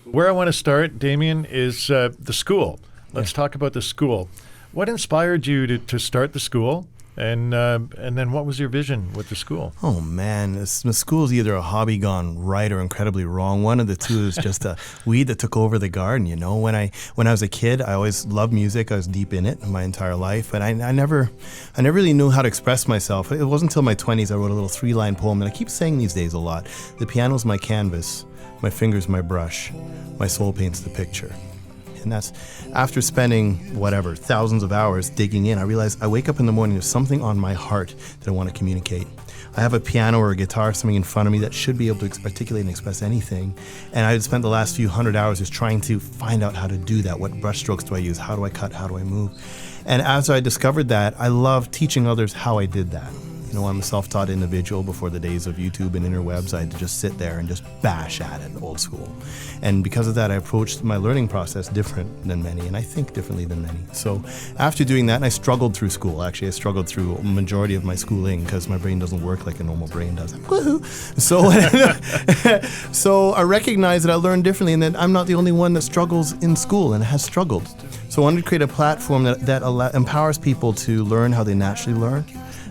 Where I want to start, Damian, is the school. Let's talk about the school. What inspired you to start the school? And then what was your vision with the school? Oh, man. The school is either a hobby gone right or incredibly wrong. One of the two is just a weed that took over the garden, you know. When I was a kid, I always loved music. I was deep in it my entire life. But I never really knew how to express myself. It wasn't until my 20s I wrote a little 3-line poem that I keep saying these days a lot. The piano's my canvas, my finger's my brush, my soul paints the picture. And that's after spending, thousands of hours digging in, I realized I wake up in the morning, there's something on my heart that I want to communicate. I have a piano or a guitar, something in front of me that should be able to articulate and express anything. And I had spent the last few hundred hours just trying to find out how to do that. What brushstrokes do I use? How do I cut? How do I move? And as I discovered that, I love teaching others how I did that. You know, I'm a self-taught individual. Before the days of YouTube and interwebs, I had to just sit there and just bash at it, old school. And because of that, I approached my learning process different than many, and I think differently than many. So after doing that, and I struggled through school. Actually, I struggled through a majority of my schooling because my brain doesn't work like a normal brain does. Woohoo! So I recognized that I learned differently and that I'm not the only one that struggles in school and has struggled. So I wanted to create a platform that empowers people to learn how they naturally learn,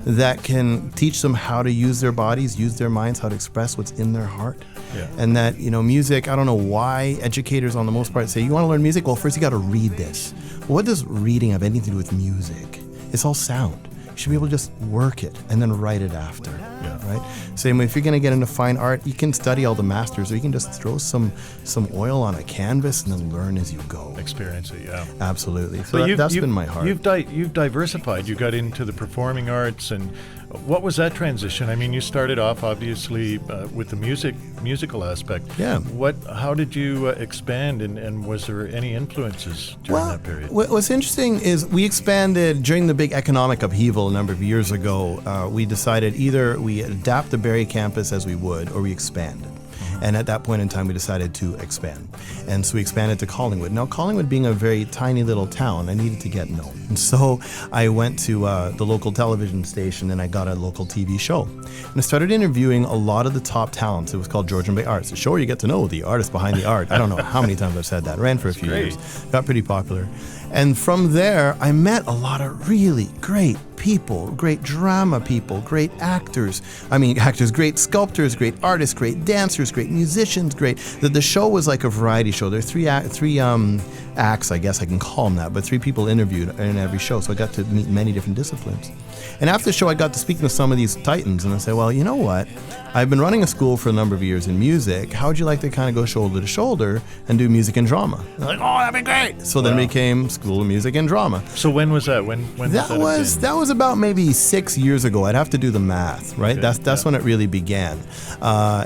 that can teach them how to use their bodies, use their minds, how to express what's in their heart. Yeah. And that, you know, music, I don't know why educators on the most part say, you want to learn music? Well, first you got to read this. Well, what does reading have anything to do with music? It's all sound. You should be able to just work it and then write it after, right? Same way, if you're going to get into fine art, you can study all the masters, or you can just throw some oil on a canvas and then learn as you go. Experience it, yeah. Absolutely. So that's been my heart. You've diversified. You got into the performing arts, and what was that transition? I mean, you started off obviously with the musical aspect. Yeah. How did you expand, and was there any influences during that period? What's interesting is we expanded during the big economic upheaval a number of years ago. We decided either we adapt the Barrie campus as we would, or we expand. And at that point in time, we decided to expand. And so we expanded to Collingwood. Now, Collingwood being a very tiny little town, I needed to get known. And so I went to the local television station and I got a local TV show. And I started interviewing a lot of the top talents. It was called Georgian Bay Arts. A show where you get to know the artist behind the art. I don't know how many times I've said that. Ran for a few years. Got pretty popular. And from there, I met a lot of really great people, great drama people, great actors, great sculptors, great artists, great dancers, great musicians, great. The show was like a variety show. There are three acts, I guess I can call them that, but 3 people interviewed in every show, so I got to meet many different disciplines. And after the show, I got to speak to some of these titans, and I said, well, you know what? I've been running a school for a number of years in music. How would you like to kind of go shoulder to shoulder and do music and drama? They're like, oh, that'd be great. So then it became School of Music and Drama. So when was that? When that was about maybe 6 years ago. I'd have to do the math, right? Okay. That's when it really began.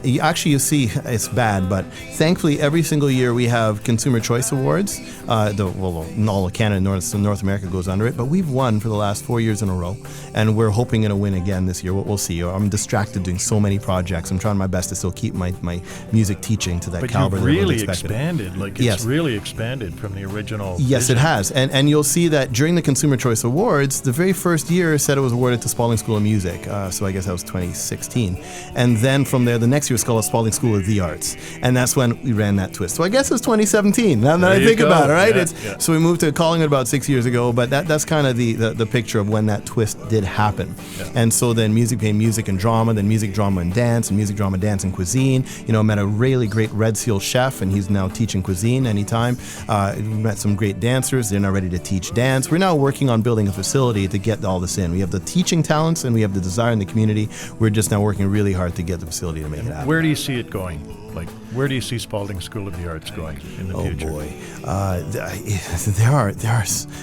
You see, it's bad, but thankfully every single year we have Consumer Choice Awards. All of Canada, North America goes under it, but we've won for the last 4 years in a row, and we're hoping to win again this year. We'll see. I'm distracted doing so many projects. I'm trying my best to still keep my music teaching to that caliber. But you've really expanded. It's really expanded from the original. Yes, vision. It has. And you'll see that during the Consumer Choice Awards, the very first year said it was awarded to Spaulding School of Music. So I guess that was 2016. And then from there, the next year was called Spaulding School of the Arts. And that's when we ran that twist. So I guess it's 2017. Now that I think about it, right? Yeah. So we moved to calling it about 6 years ago, but that's kind of the picture of when that twist did happen. Yeah. And so then music became music and drama, then music, drama, and dance, and music, drama, dance, and cuisine. You know, met a really great Red Seal chef, and he's now teaching cuisine anytime. We met some great dancers. They're now ready to teach dance. We're now working on building a facility to get all this in. We have the teaching talents, and we have the desire in the community. We're just now working really hard to get the facility to make it happen. Where do you see it going? Like, where do you see Spaulding School of the Arts going in the future? Oh boy,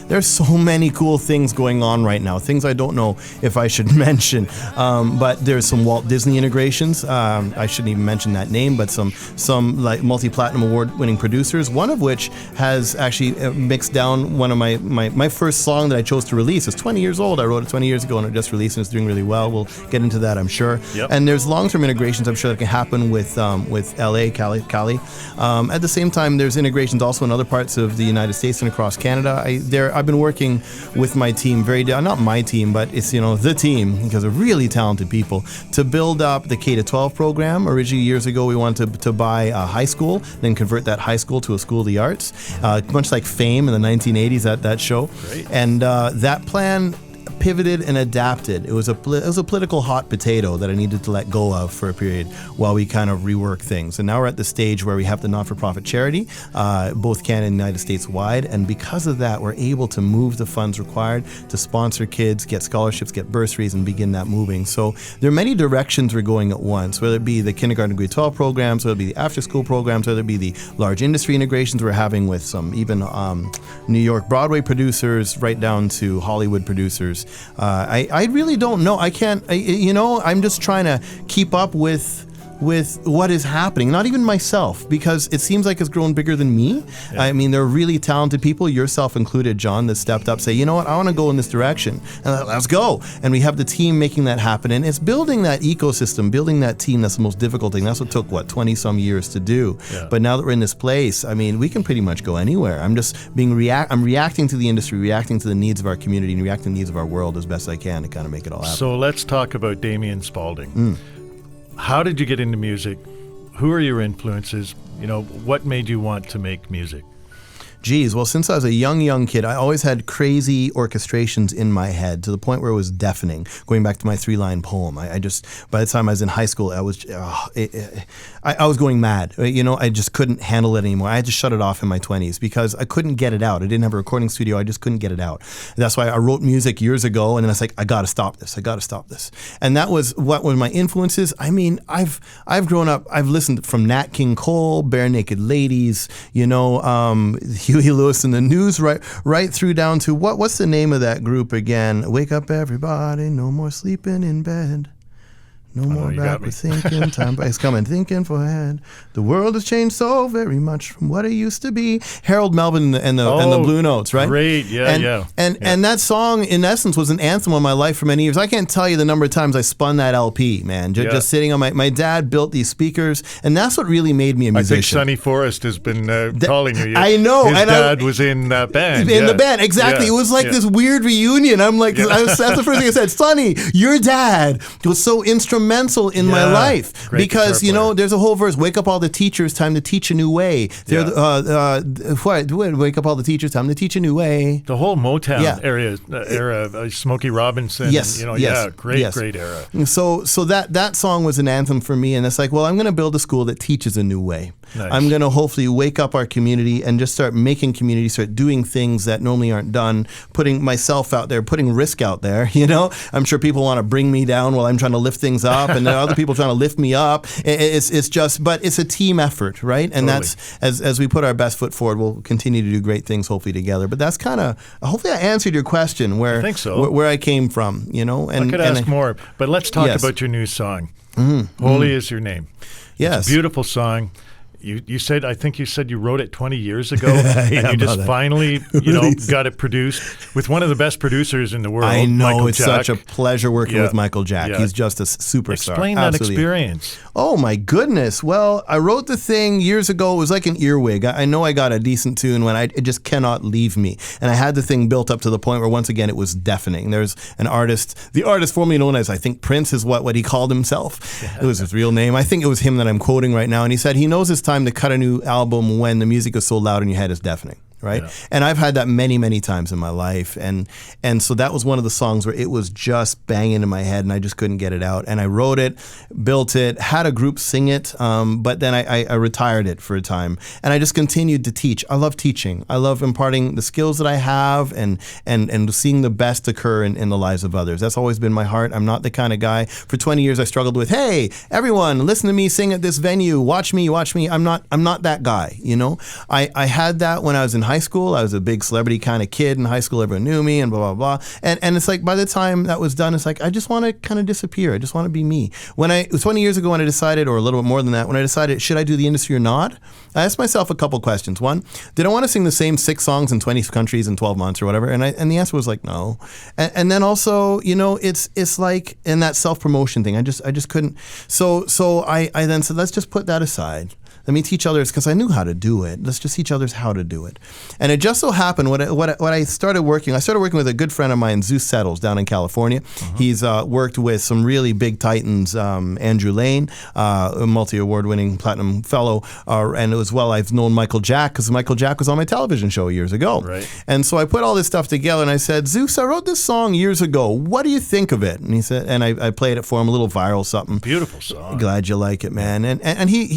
there's so many cool things going on right now. Things I don't know if I should mention, but there's some Walt Disney integrations. I shouldn't even mention that name, but some like multi-platinum award-winning producers. One of which has actually mixed down one of my first song that I chose to release. It's 20 years old. I wrote it 20 years ago and it just released and it's doing really well. We'll get into that, I'm sure. Yep. And there's long-term integrations I'm sure that can happen with LA, Cali. At the same time, there's integrations also in other parts of the United States and across Canada. I've been working with my team, not my team, but it's the team, because they're really talented people, to build up the K-12 program. Originally, years ago, we wanted to buy a high school, then convert that high school to a school of the arts, much like Fame in the 1980s, that show. Great. And that plan pivoted and adapted. It was a political hot potato that I needed to let go of for a period while we kind of rework things. And now we're at the stage where we have the not-for-profit charity, both Canada and United States wide. And because of that, we're able to move the funds required to sponsor kids, get scholarships, get bursaries, and begin that moving. So there are many directions we're going at once, whether it be the kindergarten grade 12 programs, whether it be the after-school programs, whether it be the large industry integrations we're having with some even New York Broadway producers, right down to Hollywood producers. I really don't know. I can't, I'm just trying to keep up with what is happening. Not even myself, because it seems like it's grown bigger than me. Yeah. I mean, there are really talented people, yourself included, John, that stepped up, say, you know what, I want to go in this direction. And let's go. And we have the team making that happen. And it's building that ecosystem, building that team, that's the most difficult thing. That's what took, 20 some years to do. Yeah. But now that we're in this place, I mean, we can pretty much go anywhere. I'm just I'm reacting to the industry, reacting to the needs of our community, and reacting to the needs of our world as best I can to kind of make it all happen. So let's talk about Damian Spaulding. How did you get into music? Who are your influences? What made you want to make music? Geez, well, since I was a young kid, I always had crazy orchestrations in my head to the point where it was deafening. Going back to my 3-line poem, I just, by the time I was in high school, I was going mad. I just couldn't handle it anymore. I had to shut it off in my 20s because I couldn't get it out. I didn't have a recording studio. I just couldn't get it out. That's why I wrote music years ago, and then I was like, I got to stop this. And that was what were my influences. I mean, I've grown up, I've listened from Nat King Cole, Bare Naked Ladies, Huey Lewis and the News, right through down to what's the name of that group again? Wake up everybody, no more sleeping in bed. No more backward thinking, time is coming, thinking forward. The world has changed so very much from what it used to be. Harold Melvin and the Blue Notes, right? Great, yeah. And that song, in essence, was an anthem of my life for many years. I can't tell you the number of times I spun that LP, man. Just sitting on my dad built these speakers, and that's what really made me a musician. I think Sonny Forrest has been calling you. I know. His dad was in that band. In the band, exactly. Yeah. It was like this weird reunion. I'm like, that's the first thing I said. Sonny, your dad was so instrumental in my life. Great because there's a whole verse, wake up all the teachers, time to teach a new way. Wake up all the teachers, time to teach a new way. The whole Motown era, Smokey Robinson. Great era. So that song was an anthem for me, and it's like, well, I'm going to build a school that teaches a new way. Nice. I'm going to hopefully wake up our community and just start making community, start doing things that normally aren't done, putting myself out there, putting risk out there. I'm sure people want to bring me down while I'm trying to lift things up, and there are other people trying to lift me up. But it's a team effort, right? And totally. That's as we put our best foot forward, we'll continue to do great things hopefully together. But that's kind of, hopefully I answered your question I think so. Where I came from, And I could ask more, but let's talk about your new song. Holy is Your Name. Yes. It's a beautiful song. You said, I think you said you wrote it 20 years ago, and you just finally, got it produced with one of the best producers in the world. I know, Michael it's Jack. such a pleasure working with Michael Jack. Yeah. He's just a superstar. Explain that experience. Oh my goodness. Well, I wrote the thing years ago. It was like an earwig. I know I got a decent tune when it just cannot leave me. And I had the thing built up to the point where once again it was deafening. There's an artist, the artist formerly known as, I think, Prince is what he called himself. Yeah. It was his real name. I think it was him that I'm quoting right now. And he said he knows it's time to cut a new album when the music is so loud in your head it's deafening. Right? Yeah. And I've had that many, many times in my life. And so that was one of the songs where it was just banging in my head and I just couldn't get it out. And I wrote it, built it, had a group sing it, but then I retired it for a time. And I just continued to teach. I love teaching. I love imparting the skills that I have and seeing the best occur in the lives of others. That's always been my heart. I'm not the kind of guy. For 20 years I struggled with, hey, everyone, listen to me sing at this venue. Watch me. I'm not that guy, I had that when I was in high high school. I was a big celebrity kind of kid in high school. Everyone knew me and blah, blah, blah. And it's like by the time that was done, it's like I just want to kind of disappear. I just want to be me. It was 20 years ago when I decided, or a little bit more than that, when I decided, should I do the industry or not? I asked myself a couple questions. One, did I want to sing the same 6 songs in 20 countries in 12 months or whatever? And the answer was like, no. And then also, it's like in that self-promotion thing, I just couldn't. So I then said, let's just put that aside. Let me teach others, because I knew how to do it. Let's just teach others how to do it. And it just so happened, what I started working with a good friend of mine, Zeus Settles, down in California. He's worked with some really big titans, Andrew Lane, a multi-award-winning platinum fellow, and as well I've known Michael Jack, because Michael Jack was on my television show years ago. Right. And so I put all this stuff together, and I said, Zeus, I wrote this song years ago. What do you think of it? And he said, and I played it for him, a little viral something. Beautiful song. Glad you like it, man. And he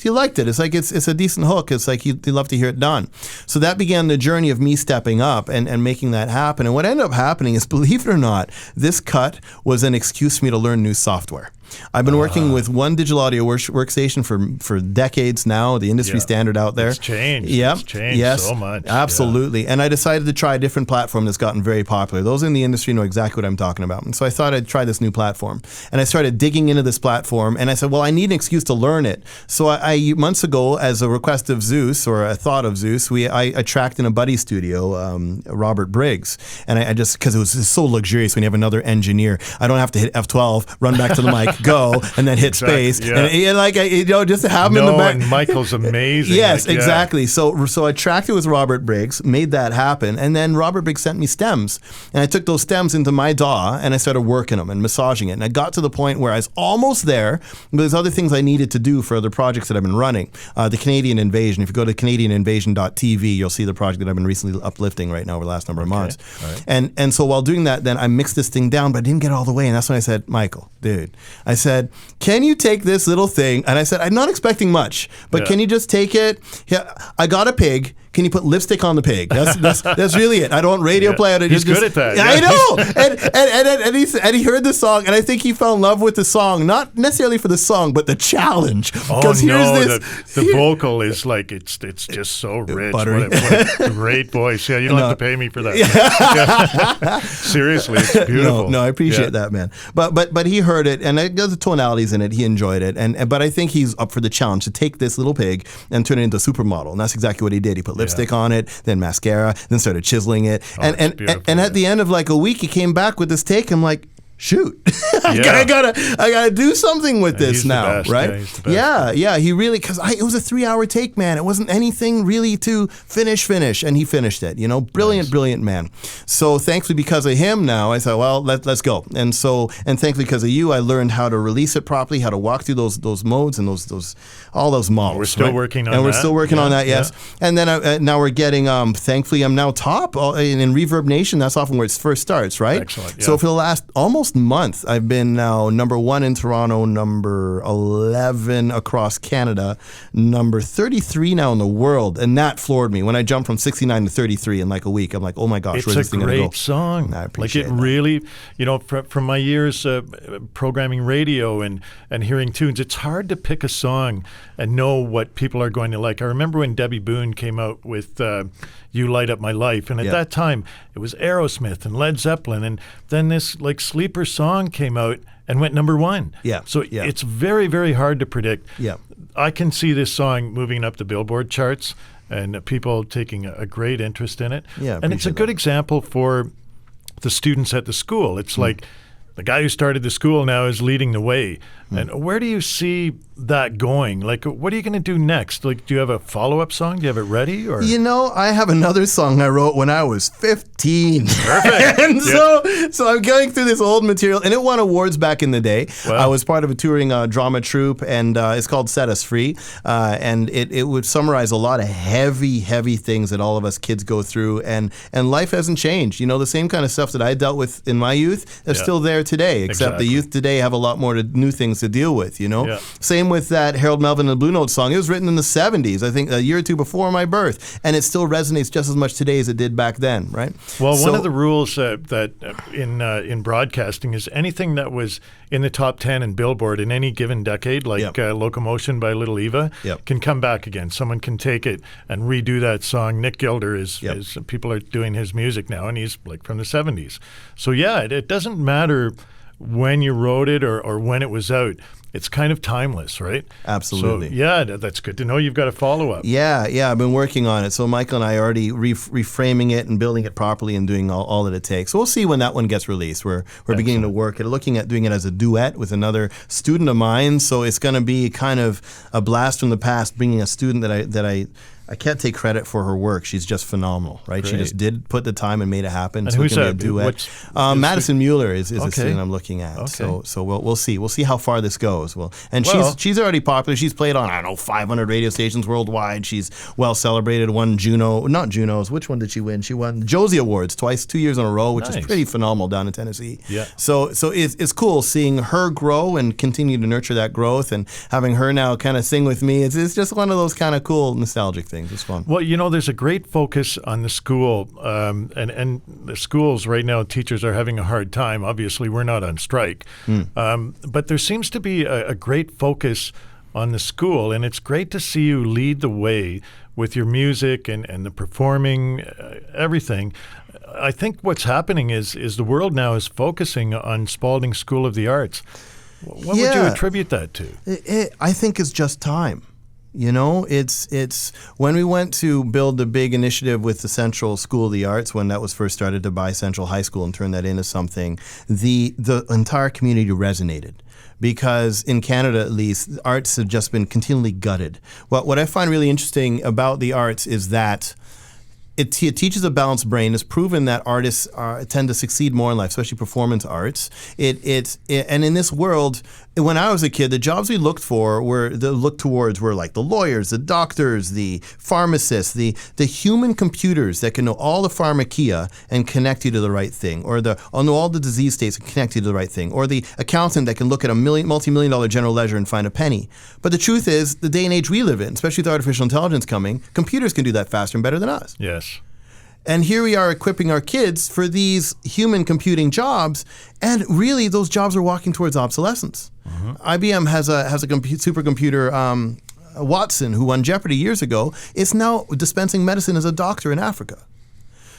liked it. It's like it's a decent hook. It's like he'd love to hear it done. So that began the journey of me stepping up and making that happen. And what ended up happening is, believe it or not, this cut was an excuse for me to learn new software. I've been working with one digital audio workstation for decades now, the industry standard out there. It's changed. Yep. It's changed so much. Absolutely. And I decided to try a different platform that's gotten very popular. Those in the industry know exactly what I'm talking about. And so I thought I'd try this new platform. And I started digging into this platform, and I said, well, I need an excuse to learn it. So I months ago, as a request of Zeus, or a thought of Zeus, I tracked in a buddy studio, Robert Briggs. And I just, because it was so luxurious when you have another engineer, I don't have to hit F12, run back to the mic, go, and then hit space. Yeah. And just to have him in the back. And Michael's amazing. Yes, exactly. So I tracked it with Robert Briggs, made that happen, and then Robert Briggs sent me stems, and I took those stems into my DAW, and I started working them and massaging it, and I got to the point where I was almost there, but there's other things I needed to do for other projects that I've been running. The Canadian Invasion, if you go to canadianinvasion.tv, you'll see the project that I've been recently uplifting right now over the last number of months. Right. And so while doing that, then I mixed this thing down, but I didn't get all the way, and that's when I said, Michael, dude, I said, can you take this little thing? And I said, I'm not expecting much, but can you just take it? Yeah, I got a pig. Can you put lipstick on the pig? That's really it. I don't radio play it. He's good at that. Yeah, I know. And he heard the song, and I think he fell in love with the song, not necessarily for the song, but the challenge. Oh no, the vocal is like it's just so rich. What a great voice. Yeah, you don't have to pay me for that. Yeah. Seriously, it's beautiful. No, I appreciate that, man. But he heard it, and the tonalities in it, he enjoyed it, but I think he's up for the challenge to take this little pig and turn it into a supermodel, and that's exactly what he did. He put lipstick on it, then mascara, then started chiseling it. And at the end of like a week, he came back with this take. I'm like, shoot, I gotta do something with this now, right? Yeah, he really, because it was a 3-hour take, man. It wasn't anything really to finish, and he finished it. Brilliant man. So thankfully, because of him, now I said, well, let's go. And thankfully because of you, I learned how to release it properly, how to walk through those modes and all those models. We're still working on that. And we're still working on that, yes. Yeah. And then now we're getting, thankfully, I'm now top in Reverb Nation. That's often where it first starts, right? Excellent. Yeah. So for the last almost month, I've been now number 1 in Toronto, number 11 across Canada, number 33 now in the world, and that floored me when I jumped from 69 to 33 in like a week. I'm like, oh my gosh, where's this thing gonna go? It's a great song. I appreciate it. Really, from my years programming radio and hearing tunes, it's hard to pick a song and know what people are going to like. I remember when Debbie Boone came out with You Light Up My Life, and at that time it was Aerosmith and Led Zeppelin, and then this like sleeper song came out and went number 1. So it's very, very hard to predict. I can see this song moving up the Billboard charts and people taking a great interest in it. And it's a good example for the students at the school. It's like the guy who started the school now is leading the way. And where do you see that going? Like, what are you going to do next? Like, do you have a follow-up song? Do you have it ready? Or I have another song I wrote when I was 15. Perfect. And so I'm going through this old material, and it won awards back in the day. Wow. I was part of a touring drama troupe, and it's called Set Us Free. And it would summarize a lot of heavy things that all of us kids go through, and life hasn't changed. The same kind of stuff that I dealt with in my youth is still there today, except the youth today have a lot more new things to deal with, you know? Yeah. Same with that Harold Melvin and the Blue Notes song. It was written in the 70s, I think a year or two before my birth, and it still resonates just as much today as it did back then, right? Well, one of the rules that in broadcasting is anything that was in the top 10 in Billboard in any given decade, like Locomotion by Little Eva, can come back again. Someone can take it and redo that song. Nick Gilder is people are doing his music now, and he's like from the 70s. So yeah, it doesn't matter when you wrote it or when it was out. It's kind of timeless, right? Absolutely. So, yeah, that's good to know. You've got a follow-up. Yeah, I've been working on it. So Michael and I are already reframing it and building it properly and doing all that it takes. So we'll see when that one gets released. We're beginning to work at looking at doing it as a duet with another student of mine. So it's going to be kind of a blast from the past, bringing a student that I can't take credit for her work. She's just phenomenal, right? Great. She just did put the time and made it happen. And so who's it can that? be a duet. Madison Mueller is a student I'm looking at. Okay. So we'll see. We'll see how far this goes. She's already popular. She's played on 500 radio stations worldwide. She's well celebrated. Won not Junos. Which one did she win? She won Josie Awards twice, 2 years in a row, which is pretty phenomenal down in Tennessee. Yeah. So it's cool seeing her grow and continue to nurture that growth, and having her now kind of sing with me. It's just one of those kind of cool nostalgic things. It's fun. Well, there's a great focus on the school, and the schools right now, teachers are having a hard time. Obviously, we're not on strike. But there seems to be a great focus on the school, and it's great to see you lead the way with your music and the performing, everything. I think what's happening is the world now is focusing on Spaulding School of the Arts. What would you attribute that to? I think it's just time. It's when we went to build the big initiative with the Central School of the Arts, when that was first started to buy Central High School and turn that into something, the entire community resonated. Because in Canada, at least, the arts have just been continually gutted. What I find really interesting about the arts is that it teaches a balanced brain. It's proven that artists tend to succeed more in life, especially performance arts. And in this world, when I was a kid, the jobs we looked towards were like the lawyers, the doctors, the pharmacists, the human computers that can know all the pharmacia and connect you to the right thing, or know all the disease states and connect you to the right thing, or the accountant that can look at a multi-million-dollar general ledger and find a penny. But the truth is, the day and age we live in, especially with artificial intelligence coming, computers can do that faster and better than us. Yes. And here we are equipping our kids for these human computing jobs, and really those jobs are walking towards obsolescence. IBM has a supercomputer, Watson, who won Jeopardy years ago, is now dispensing medicine as a doctor in Africa.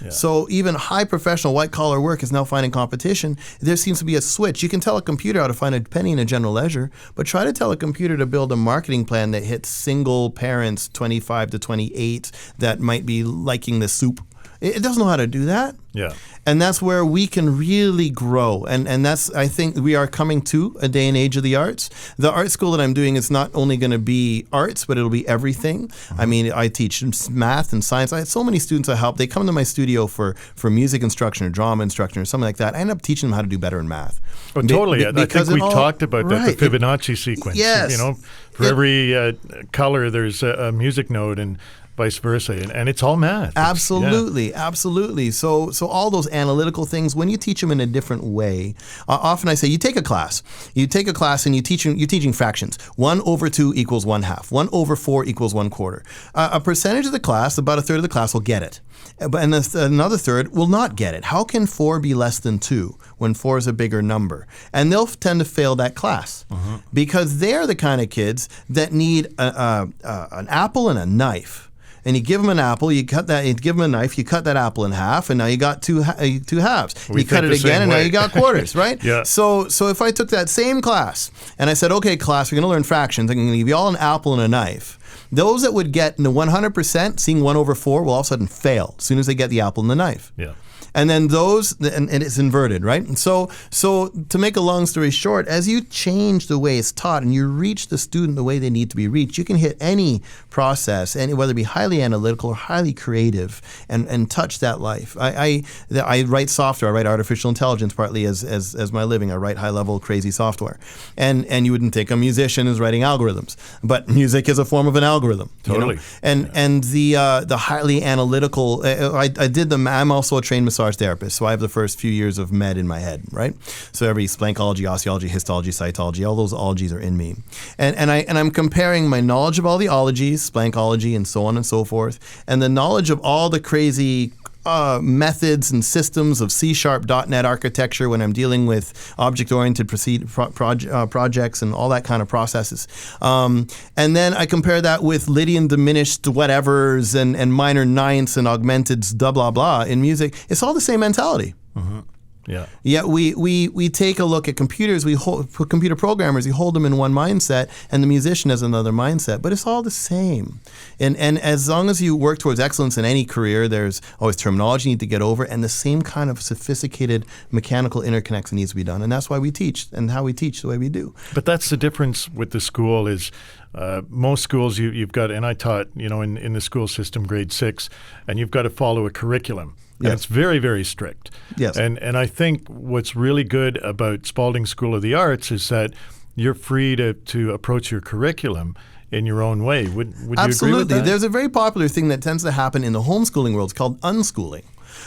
Yeah. So even high professional white-collar work is now finding competition. There seems to be a switch. You can tell a computer how to find a penny in a general ledger, but try to tell a computer to build a marketing plan that hits single parents 25 to 28 that might be liking the soup. It doesn't know how to do that. Yeah. And that's where we can really grow. And that's, I think, we are coming to a day and age of the arts. The art school that I'm doing is not only going to be arts, but it'll be everything. I mean, I teach math and science. I have so many students I help. They come to my studio for music instruction or drama instruction or something like that. I end up teaching them how to do better in math. Oh, totally. I think we talked about that, the Fibonacci sequence. Yes. For every color, there's a music note, and vice versa, and it's all math. Absolutely. So all those analytical things, when you teach them in a different way, often I say you take a class and you're teaching fractions. 1/2 equals 1/2. 1/4 equals 1/4. A percentage of the class, about a third of the class, will get it, and another third will not get it. How can 4 be less than 2 when 4 is a bigger number? And they'll tend to fail that class because they're the kind of kids that need an apple and a knife. And you give them an apple, you give them a knife, you cut that apple in half, and now you got two halves. You cut it again, and now you got quarters, right? Yeah. So if I took that same class, and I said, okay, class, we're going to learn fractions, I'm going to give you all an apple and a knife. Those that would get in the 100%, seeing 1/4, will all of a sudden fail as soon as they get the apple and the knife. Yeah. And then and it's inverted, right? And so to make a long story short, as you change the way it's taught and you reach the student the way they need to be reached, you can hit any process, whether it be highly analytical or highly creative, and touch that life. I write software. I write artificial intelligence partly as my living. I write high-level crazy software. And you wouldn't think a musician is writing algorithms, but music is a form of an algorithm. Totally. And the highly analytical, I'm also a trained massage massage therapist, so I have the first few years of med in my head, right? So every splankology, osteology, histology, cytology, all those ologies are in me. And I'm comparing my knowledge of all the ologies, splankology and so on and so forth, and the knowledge of all the crazy methods and systems of C#.NET architecture when I'm dealing with object-oriented projects and all that kind of processes. And then I compare that with Lydian diminished whatevers and minor ninths and augmenteds, blah, blah, blah in music. It's all the same mentality. Mm-hmm. Yeah. Yet we take a look at computers, computer programmers, you hold them in one mindset, and the musician has another mindset. But it's all the same. And as long as you work towards excellence in any career, there's always terminology you need to get over, and the same kind of sophisticated mechanical interconnects that needs to be done. And that's why we teach, and how we teach the way we do. But that's the difference with the school is most schools you've got, and I taught, in the school system, grade 6, and you've got to follow a curriculum. And Yes. it's very, very strict. Yes. And I think what's really good about Spaulding School of the Arts is that you're free to approach your curriculum in your own way. Would you agree with Absolutely. that? There's a very popular thing that tends to happen in the homeschooling world. It's called unschooling,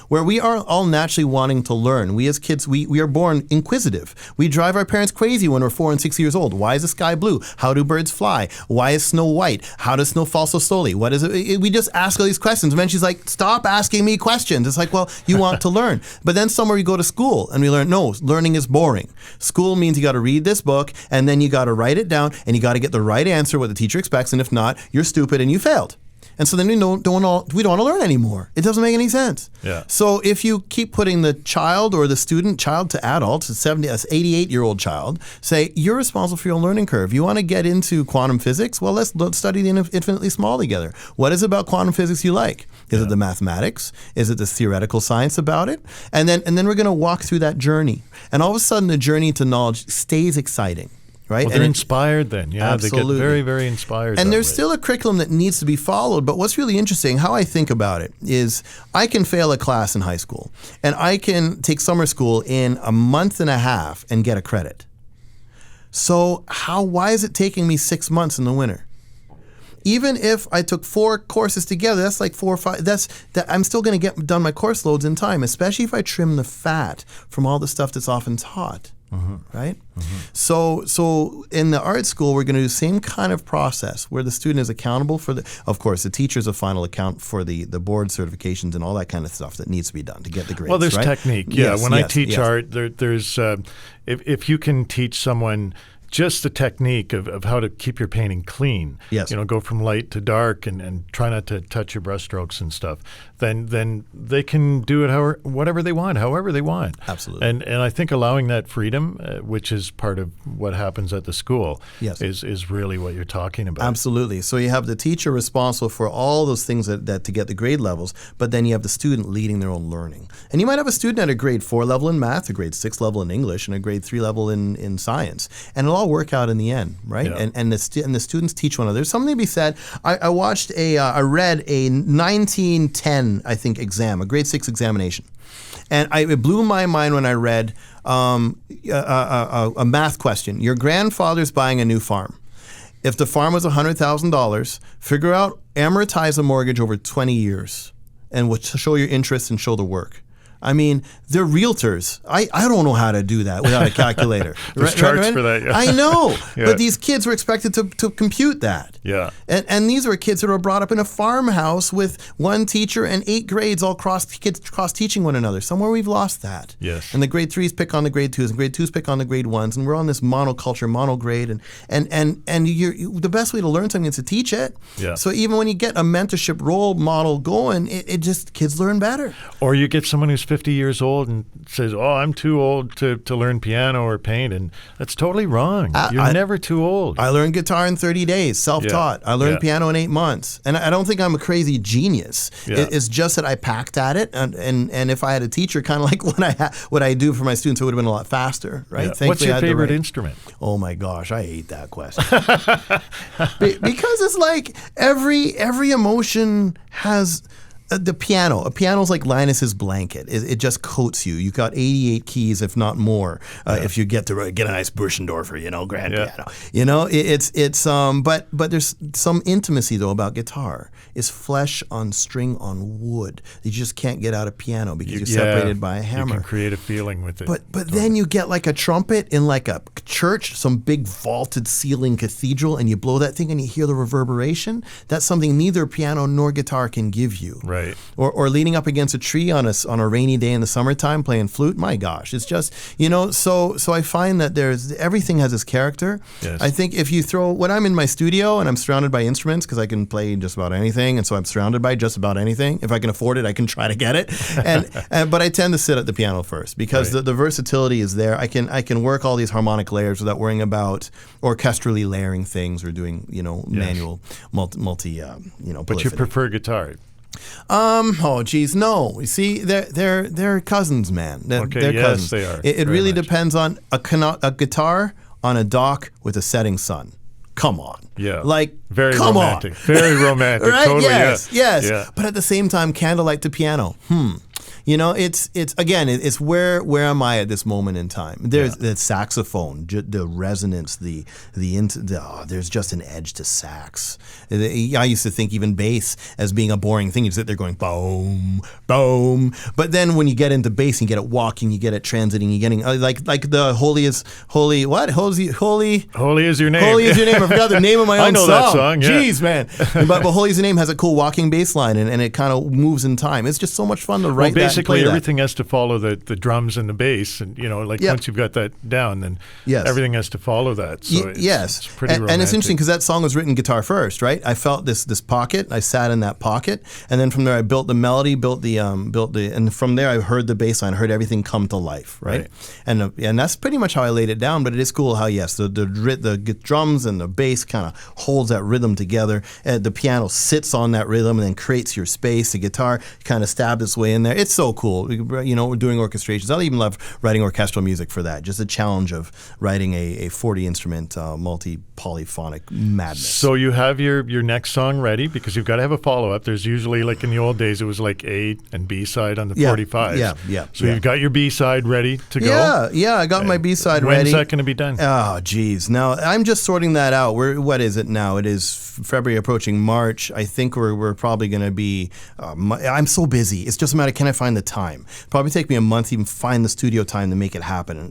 where we are all naturally wanting to learn. We as kids, we are born inquisitive. We drive our parents crazy when we're 4 and 6 years old. Why is the sky blue? How do birds fly? Why is snow white? How does snow fall so slowly? What is it? We just ask all these questions. And then she's like, stop asking me questions. It's like, well, you want to learn. But then somewhere you go to school and we learn, no, learning is boring. School means you got to read this book and then you got to write it down and you got to get the right answer, what the teacher expects. And if not, you're stupid and you failed. And so then we don't want to learn anymore. It doesn't make any sense. Yeah. So if you keep putting the child or the child to adult, a 88-year-old child, say, you're responsible for your own learning curve. You want to get into quantum physics? Well, let's study the infinitely small together. What is it about quantum physics you like? Is it the mathematics? Is it the theoretical science about it? And then we're going to walk through that journey. And all of a sudden, the journey to knowledge stays exciting. Right? Well, they're inspired then. Yeah, Absolutely. They get very, very inspired. And that there's way. still a curriculum that needs to be followed. But what's really interesting, how I think about it, is I can fail a class in high school. And I can take summer school in a month and a half and get a credit. So why is it taking me 6 months in the winter? Even if I took 4 courses together, that's like 4 or 5. I'm still going to get done my course loads in time, especially if I trim the fat from all the stuff that's often taught. Mm-hmm. Right? Mm-hmm. So in the art school, we're going to do the same kind of process where the student is accountable for of course, the teacher's a final account for the board certifications and all that kind of stuff that needs to be done to get the grades. Well, there's right? technique. Yeah, Yes, when I yes, teach yes. art, there's if you can teach someone just the technique of how to keep your painting clean, Yes. Go from light to dark and try not to touch your brushstrokes and stuff, then they can do it whatever they want, however they want. Absolutely. And I think allowing that freedom, which is part of what happens at the school, Yes. is really what you're talking about. Absolutely. So you have the teacher responsible for all those things that to get the grade levels, but then you have the student leading their own learning. And you might have a student at a grade 4 level in math, a grade 6 level in English, and a grade 3 level in science. And it'll all work out in the end, right? Yeah. And the students teach one another. There's something to be said. I read a 1910, I think, exam, a grade 6 examination. And it blew my mind when I read a math question. Your grandfather's buying a new farm. If the farm was $100,000, figure out, amortize a mortgage over 20 years and we'll show your interest and show the work. I mean, they're realtors. I don't know how to do that without a calculator. There's charts for that, yeah. I know, Yeah. but these kids were expected to compute that. Yeah. And these were kids that were brought up in a farmhouse with one teacher and 8 grades all kids cross teaching one another. Somewhere we've lost that. Yes. And the grade 3s pick on the grade 2s, and grade 2s pick on the grade 1s, and we're on this monoculture, monograde, and the best way to learn something is to teach it. Yeah. So even when you get a mentorship role model going, it just kids learn better. Or you get someone who's 50 years old and says, "Oh, I'm too old to learn piano or paint," and that's totally wrong. You're never too old. I learned guitar in 30 days, self-taught. I learned Yeah. piano in 8 months. And I don't think I'm a crazy genius. Yeah. It's just that I packed at it. And if I had a teacher, kind of like what I do for my students, it would have been a lot faster, right? Yeah. What's your favorite right. instrument? Oh my gosh, I hate that question. Because it's like every emotion has The piano. A piano's like Linus's blanket. It just coats you. You got 88 keys, if not more, if you get a nice Burschendorfer, grand piano. But there's some intimacy though about guitar. It's flesh on string on wood. You just can't get out of piano because you're separated by a hammer. You can create a feeling with it. But then you get like a trumpet in like a church, some big vaulted ceiling cathedral, and you blow that thing and you hear the reverberation. That's something neither piano nor guitar can give you. Right. Or leaning up against a tree on a rainy day in the summertime playing flute. My gosh, it's just, so I find that everything has its character. Yes. I think if you when I'm in my studio and I'm surrounded by instruments, because I can play just about anything, and so I'm surrounded by just about anything. If I can afford it, I can try to get it. But I tend to sit at the piano first because the versatility is there. I can work all these harmonic layers without worrying about orchestrally layering things or doing manual multi But you prefer guitar. Oh geez, no. You see, they're cousins, man. They're cousins. They are. It really depends on a guitar on a dock with a setting sun. Come on. Yeah. Like, very come romantic. on. Very romantic. Right? Totally. Yes. Yeah. But at the same time, candlelight to piano. It's where am I at this moment in time? There's the saxophone, the resonance, there's just an edge to sax. I used to think even bass as being a boring thing. You sit there going boom, boom. But then when you get into bass, you get it walking, you get it transiting, you're getting like the holy is what? Holy is your name. Holy is your name. I forgot the name of my own I know song. that song. Yeah. Jeez, man. but Holy is your name has a cool walking bass line and it kind of moves in time. It's just so much fun to write that. Basically, everything has to follow the drums and the bass, and once you've got that down, then everything has to follow that. So it's pretty romantic. And it's interesting because that song was written guitar first, right? I felt this pocket, I sat in that pocket, and then from there I built the melody, and from there I heard the bass line, heard everything come to life, right? And that's pretty much how I laid it down. But it is cool how the drums and the bass kind of holds that rhythm together, and the piano sits on that rhythm and then creates your space. The guitar kind of stabs its way in there. It's so cool. We're doing orchestrations. I even love writing orchestral music for that. Just the challenge of writing a 40-instrument multi-polyphonic madness. So you have your next song ready because you've got to have a follow-up. There's usually, like in the old days, it was like A and B side on the 45s. So you've got your B side ready to go? Yeah, I got my B side ready. When's that going to be done? Oh, geez. Now, I'm just sorting that out. What is it now? It is February approaching March. I think we're probably going to be, I'm so busy. It's just a matter, can I find the time? Probably take me a month to even find the studio time to make it happen.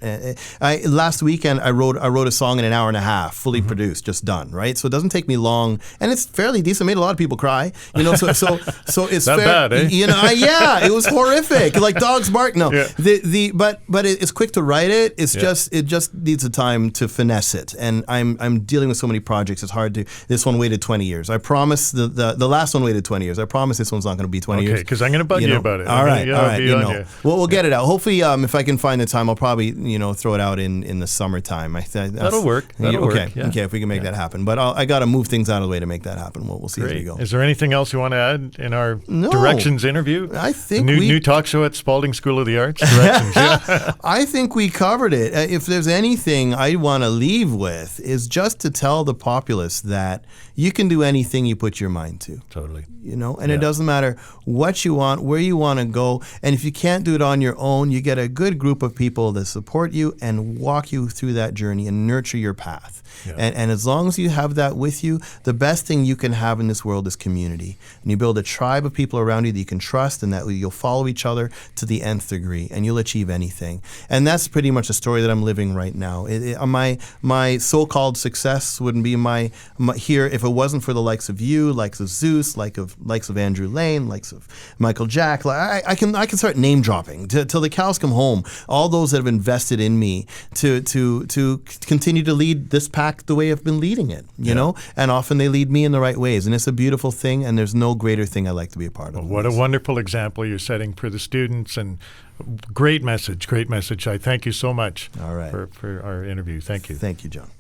Last weekend, I wrote a song in an hour and a half, fully produced, just done, right? So it doesn't take me long, and it's fairly decent. Made a lot of people cry, so it's not bad, eh? It was horrific, like dogs bark. No, but it's quick to write it. It just needs a time to finesse it, and I'm dealing with so many projects. It's hard to. This one waited 20 years. I promise the last one waited 20 years. I promise this one's not going to be 20 years. Okay, because I'm going to bug you about it. All right. We'll get it out. Hopefully, if I can find the time, I'll probably throw it out in the summertime. That'll work. Okay, if we can make that happen. But I got to move things out of the way to make that happen. We'll see as we go. Is there anything else you want to add in our Directions interview? I think new talk show at Spaulding School of the Arts. Directions. I think we covered it. If there's anything I want to leave with, is just to tell the populace that you can do anything you put your mind to. Totally. And it doesn't matter what you want, where you want to go. And if you can't do it on your own, you get a good group of people that support you and walk you through that journey and nurture your path. Yeah. And as long as you have that with you, the best thing you can have in this world is community. And you build a tribe of people around you that you can trust, and that you'll follow each other to the nth degree, and you'll achieve anything. And that's pretty much the story that I'm living right now. My so-called success wouldn't be my here if it wasn't for the likes of you, likes of Zeus, likes of Andrew Lane, likes of Michael Jack. I can start name dropping till the cows come home. All those that have invested in me to continue to lead this pack the way I've been leading it, you know, and often they lead me in the right ways, and it's a beautiful thing, and there's no greater thing I like to be a part of. Well, what a wonderful example you're setting for the students, and great message. I thank you so much for our interview. Thank you. Thank you, John.